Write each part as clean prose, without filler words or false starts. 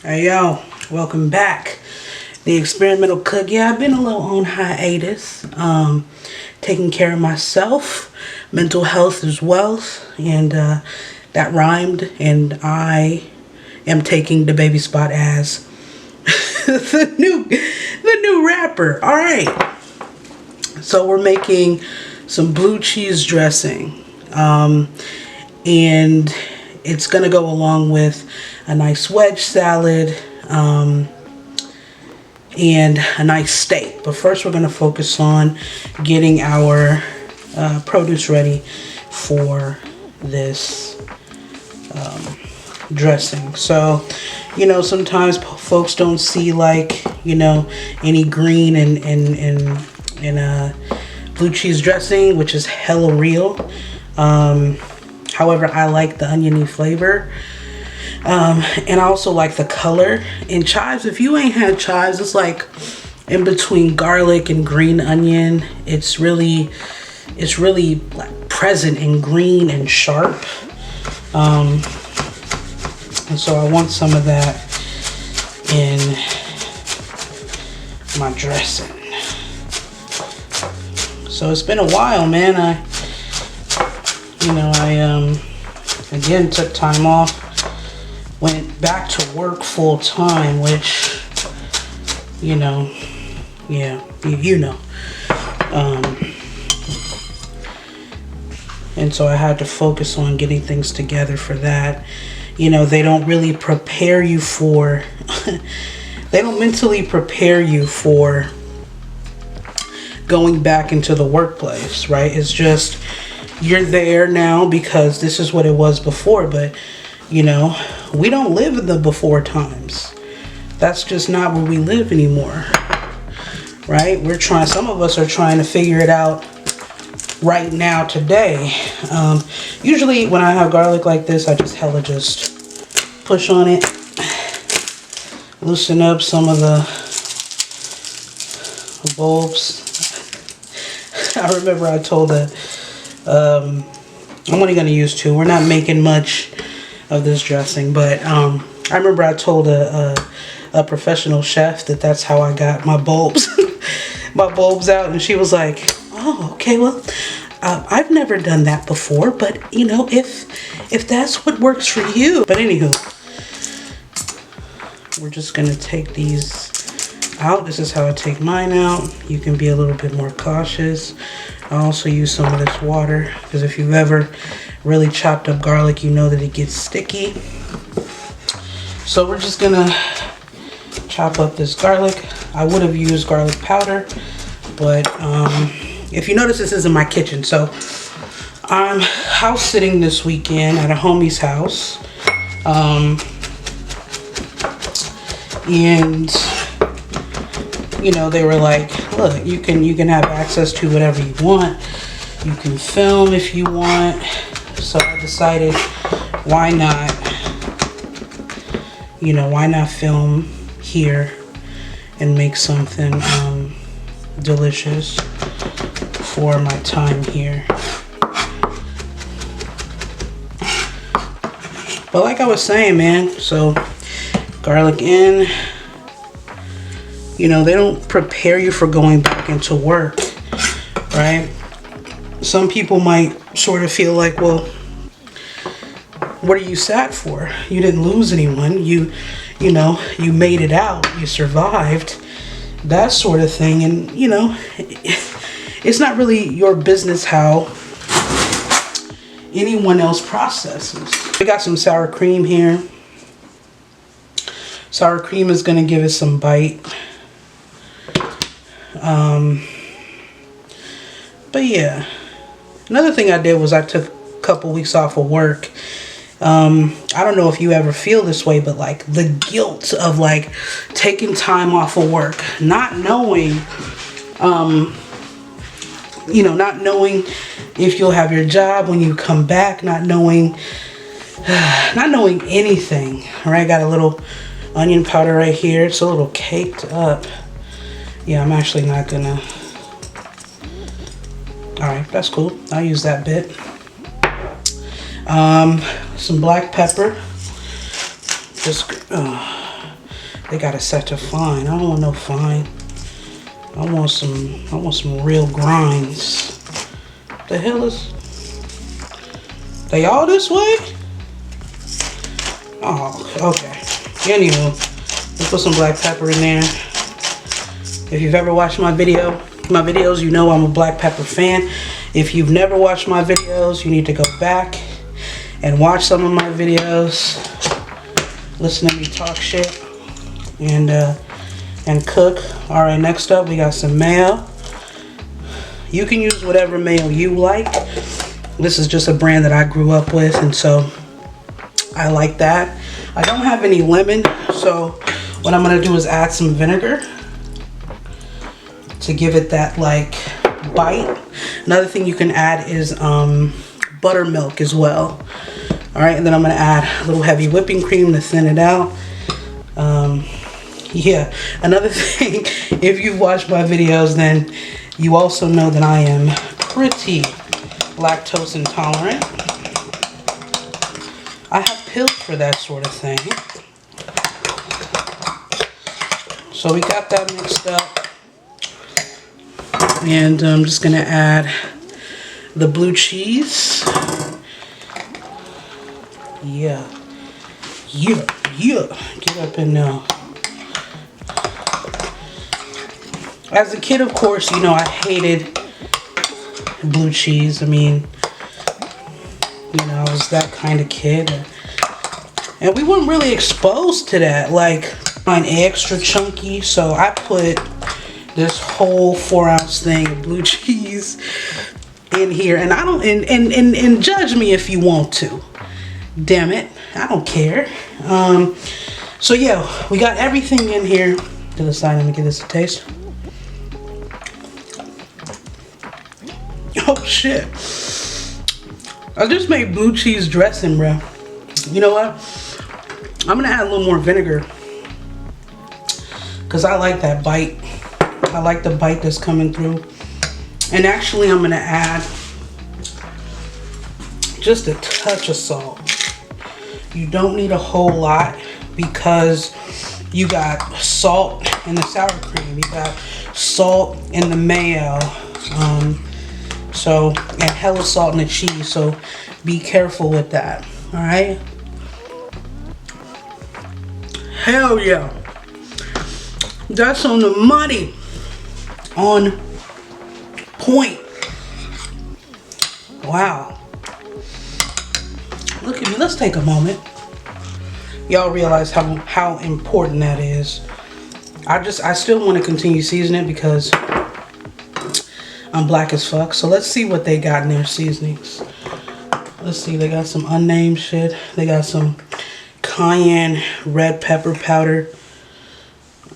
Hey yo, welcome back. The Experimental Cook. Yeah, I've been a little on hiatus. Taking care of myself, mental health is wealth, and that rhymed. And I am taking the baby spot as the new rapper. All right. So we're making some blue cheese dressing, and it's gonna go along with a nice wedge salad and a nice steak. But first we're gonna focus on getting our produce ready for this dressing. So, sometimes folks don't see any green in blue cheese dressing, which is hella real. However, I like the oniony flavor. And I also like the color. And chives, if you ain't had chives, it's like in between garlic and green onion. It's really like present and green and sharp. And so I want some of that in my dressing. So it's been a while, man. I again took time off, went back to work full time, which, and so I had to focus on getting things together for that. They don't really prepare you for, they don't mentally prepare you for going back into the workplace, right? It's just, you're there now because this is what it was before, but we don't live in the before times. That's just not where we live anymore, right? Some of us are trying to figure it out right now today. Usually when I have garlic like this, I just push on it, loosen up some of the bulbs. I remember I told I'm only going to use 2. We're not making much of this dressing, but I remember I told a professional chef that's how I got my bulbs out, and she was like, oh, okay, well, I've never done that before, but if that's what works for you. But anywho, we're just gonna take these out. This is how I take mine out. You can be a little bit more cautious. I also use some of this water because if you've ever really chopped up garlic, you know that it gets sticky. So we're just gonna chop up this garlic. I would have used garlic powder, but if you notice, this isn't my kitchen. So I'm house sitting this weekend at a homie's house, and they were like, look, you can have access to whatever you want. You can film if you want. So I decided, why not film here and make something delicious for my time here. But like I was saying, man, so garlic in. They don't prepare you for going back into work, right? Some people might sort of feel like, well, what are you sad for? You didn't lose anyone. You made it out. You survived. That sort of thing. And, it's not really your business how anyone else processes. We got some sour cream here. Sour cream is going to give it some bite. But yeah, another thing I did was I took a couple weeks off of work. I don't know if you ever feel this way, but like the guilt of like taking time off of work, not knowing if you'll have your job when you come back, not knowing anything. All right, got a little onion powder right here. It's a little caked up. Yeah, I'm actually not gonna. All right, that's cool. I'll use that bit. Some black pepper. Just They got it set to fine. I don't want no fine. I want some real grinds. The hell is they all this way? Oh, okay. Anywho, let's put some black pepper in there. If you've ever watched my videos, you know I'm a black pepper fan. If you've never watched my videos, you need to go back and watch some of my videos. Listen to me talk shit and cook. All right, next up we got some mayo. You can use whatever mayo you like. This is just a brand that I grew up with, and so I like that. I don't have any lemon, so what I'm gonna do is add some vinegar to give it that like bite. Another thing you can add is buttermilk as well. All right, and then I'm gonna add a little heavy whipping cream to thin it out. Yeah, another thing, if you've watched my videos, then you also know that I am pretty lactose intolerant. I have pills for that sort of thing. So we got that mixed up. And I'm just gonna add the blue cheese. Yeah. Get up in now. As a kid, of course, you know, I hated blue cheese. I mean, you know, I was that kind of kid. And we weren't really exposed to that. Like, mine extra chunky, so I put this whole 4-ounce thing of blue cheese in here. And I don't, and judge me if you want to. Damn it, I don't care. So yeah, we got everything in here. To the side, let me give this a taste. Oh shit. I just made blue cheese dressing, bro. You know what? I'm gonna add a little more vinegar, because I like that bite. I like the bite that's coming through. And actually I'm gonna add just a touch of salt. You don't need a whole lot, because you got salt in the sour cream, you got salt in the mayo, and hella salt in the cheese, so be careful with that. All right. Hell yeah, that's on the money, on point. Wow, look at me. Let's take a moment. Y'all realize how important that is. I still want to continue seasoning because I'm black as fuck. So let's see what they got in their seasonings. Let's see, they got some unnamed shit. They got some cayenne red pepper powder.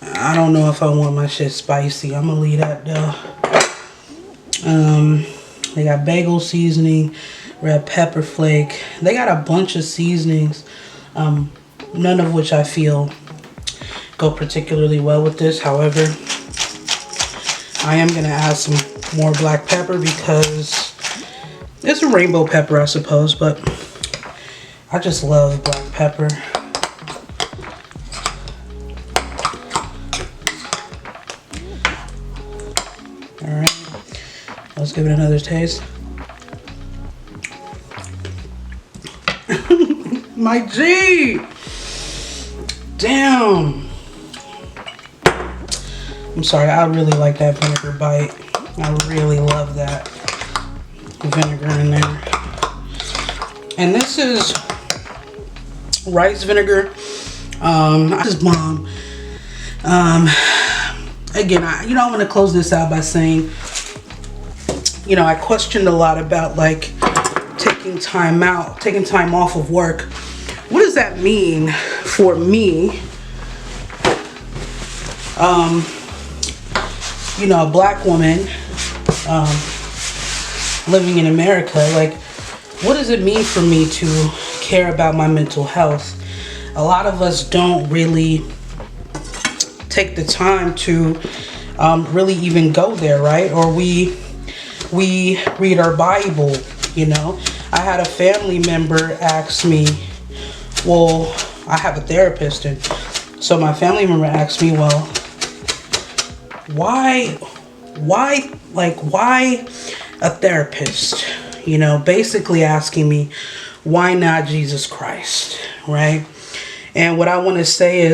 I don't know if I want my shit spicy. I'm gonna leave that though. They got bagel seasoning, red pepper flake. They got a bunch of seasonings, none of which I feel go particularly well with this. However, I am gonna add some more black pepper because it's a rainbow pepper, I suppose, but I just love black pepper. All right, let's give it another taste. My G! Damn! I'm sorry, I really like that vinegar bite. I really love that vinegar in there. And this is rice vinegar. This is bomb. Again, I want to close this out by saying, I questioned a lot about like taking time off of work. What does that mean for me? A black woman living in America. Like, what does it mean for me to care about my mental health? A lot of us don't really take the time to really even go there, right? Or we read our Bible, I had a family member ask me, well, I have a therapist, and So my family member asked me, well, why a therapist? You know, basically asking me, why not Jesus Christ, right? And what I want to say is,